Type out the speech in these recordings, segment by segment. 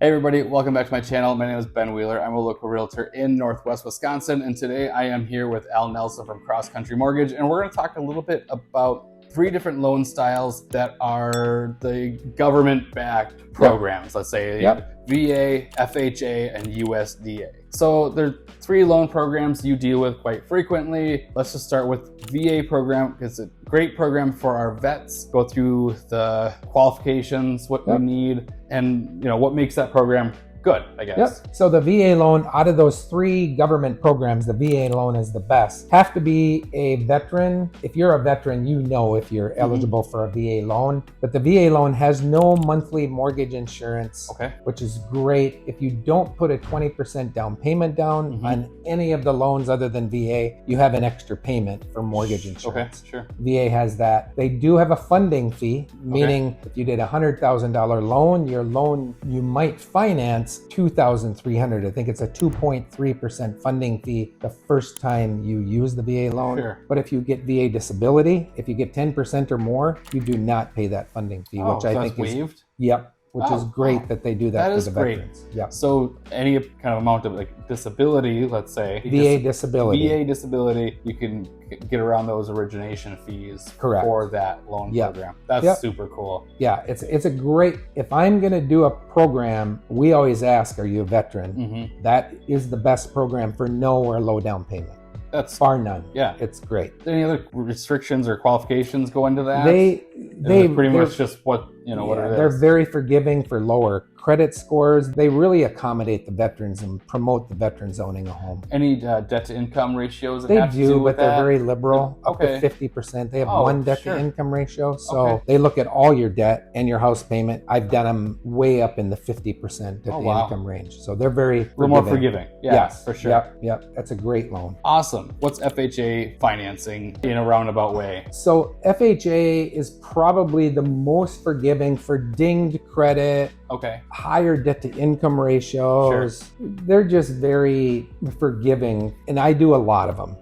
Hey everybody, welcome back to my channel. My name is Ben Wheeler. I'm a local realtor in Northwest Wisconsin, and today I am here with Al Nelson from CrossCountry Mortgage, and we're going to talk a little bit about 3 different loan styles that are the government-backed programs. Let's say VA, FHA, and USDA. So there's 3 loan programs you deal with quite frequently. Let's just start with VA program because it's a great program for our vets. Go through the qualifications, what we need, and what makes that program good, I guess. So the VA loan, out of those 3 government programs, the VA loan is the best. Have to be a veteran. If you're a veteran, you know if you're eligible for a VA loan. But the VA loan has no monthly mortgage insurance, which is great. If you don't put a 20% down payment down on any of the loans other than VA, you have an extra payment for mortgage insurance. VA has that. They do have a funding fee, meaning if you did a $100,000 loan, your loan you might finance $2,300. I think it's a 2.3% funding fee the first time you use the VA loan. But if you get VA disability, if you get 10% or more, you do not pay that funding fee, which I think is waived. Which is great that they do that for the veterans. So any kind of amount of like disability, let's say VA disability, you can get around those origination fees for that loan program. That's super cool. It's a great, if I'm going to do a program, we always ask, are you a veteran? That is the best program for no or low down payment. That's bar none. It's great. Any other restrictions or qualifications go into that? They pretty much just what what it is. They're very forgiving for lower credit scores. They really accommodate the veterans and promote the veterans owning a home. Any debt to income ratios? They do, but they're very liberal, up to 50%. They have one debt to income ratio, so they look at all your debt and your house payment. I've done them way up in the 50% debt to income range, so they're very forgiving. More forgiving. For sure. That's a great loan. Awesome. What's FHA financing in a roundabout way? So FHA is probably the most forgiving for dinged credit, higher debt to income ratios. They're just very forgiving, and I do a lot of them.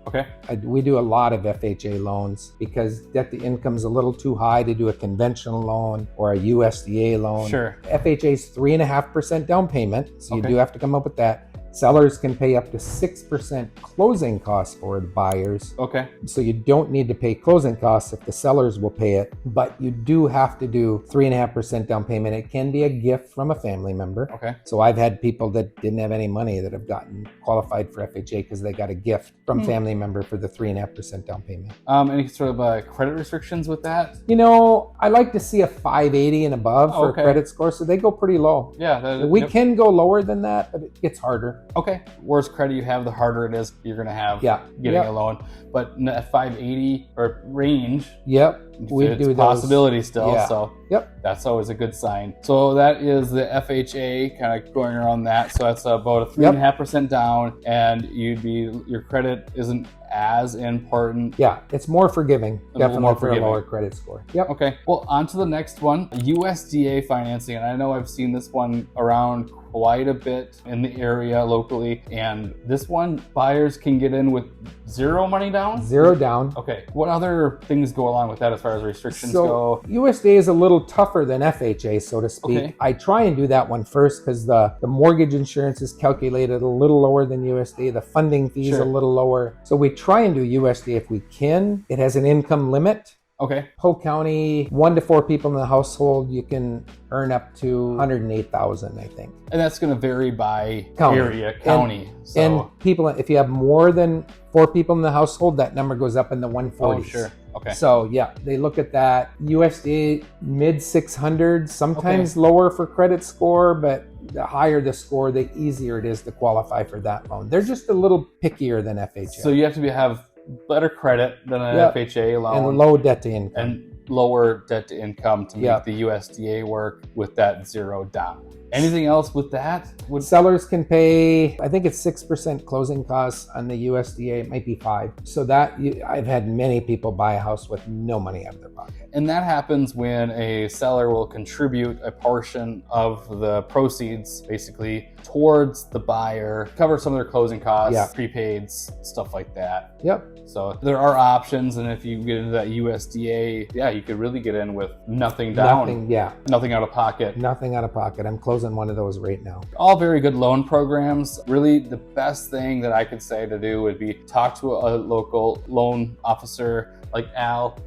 We do a lot of FHA loans because debt to income is a little too high to do a conventional loan or a USDA loan. FHA is 3.5% down payment, so you do have to come up with that. Sellers can pay up to 6% closing costs for the buyers. So you don't need to pay closing costs if the sellers will pay it, but you do have to do 3.5% down payment. It can be a gift from a family member. So I've had people that didn't have any money that have gotten qualified for FHA because they got a gift from family member for the 3.5% down payment. Any sort of credit restrictions with that? I like to see a 580 and above for a credit score, so they go pretty low. We can go lower than that, but it gets harder. Worse credit you have, the harder it is you're going to have getting a loan. But at 580 or range, we do those. Possibility still. So that's always a good sign. So that is the FHA, kind of going around that. So that's about a 3.5% down, and your credit isn't as important. It's more forgiving, definitely for a lower credit score. Well, on to the next one, USDA financing. And I know I've seen this one around quite a bit in the area locally, and this one buyers can get in with 0 money down? 0 down. What other things go along with that as far as restrictions go? USDA is a little tougher than FHA, so to speak. I try and do that one first because the mortgage insurance is calculated a little lower than USDA. The funding fee is a little lower. So we try and do USDA if we can. It has an income limit. Polk County, 1 to 4 people in the household, you can earn up to $108,000, I think. And that's going to vary by county. And people, if you have more than 4 people in the household, that number goes up in the 140s. So they look at that. USDA mid 600s, sometimes lower for credit score, but the higher the score, the easier it is to qualify for that loan. They're just a little pickier than FHA. So you have to have better credit than an FHA loan. And low debt to income. And lower debt to income to make the USDA work with that 0 down. Anything else with that? Sellers can pay, I think it's 6% closing costs on the USDA. It might be 5%. So that I've had many people buy a house with no money out of their pocket. And that happens when a seller will contribute a portion of the proceeds, basically, towards the buyer, cover some of their closing costs, prepaids, stuff like that. So there are options, and if you get into that USDA, you could really get in with nothing down. Nothing out of pocket. Nothing out of pocket. I'm closing chosen one of those right now. All very good loan programs. Really, the best thing that I could say to do would be talk to a local loan officer like Al,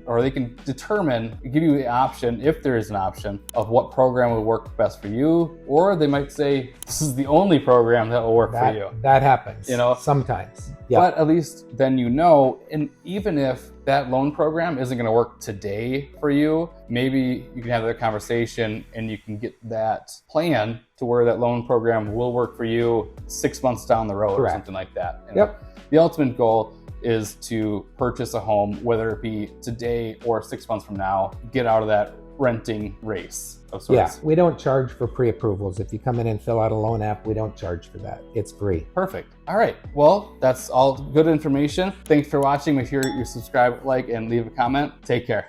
or they can determine, give you the option, if there is an option, of what program would work best for you, or they might say this is the only program that will work for you. That happens, sometimes. Yeah. But at least then and even if that loan program isn't going to work today for you, maybe you can have that conversation and you can get that plan to where that loan program will work for you 6 months down the road. Correct. Or something like that. And the ultimate goal is to purchase a home, whether it be today or 6 months from now, get out of that renting race of sorts. Yeah, we don't charge for pre-approvals. If you come in and fill out a loan app, we don't charge for that. It's free. Perfect. All right. Well, that's all good information. Thanks for watching. Make sure you subscribe, like, and leave a comment. Take care.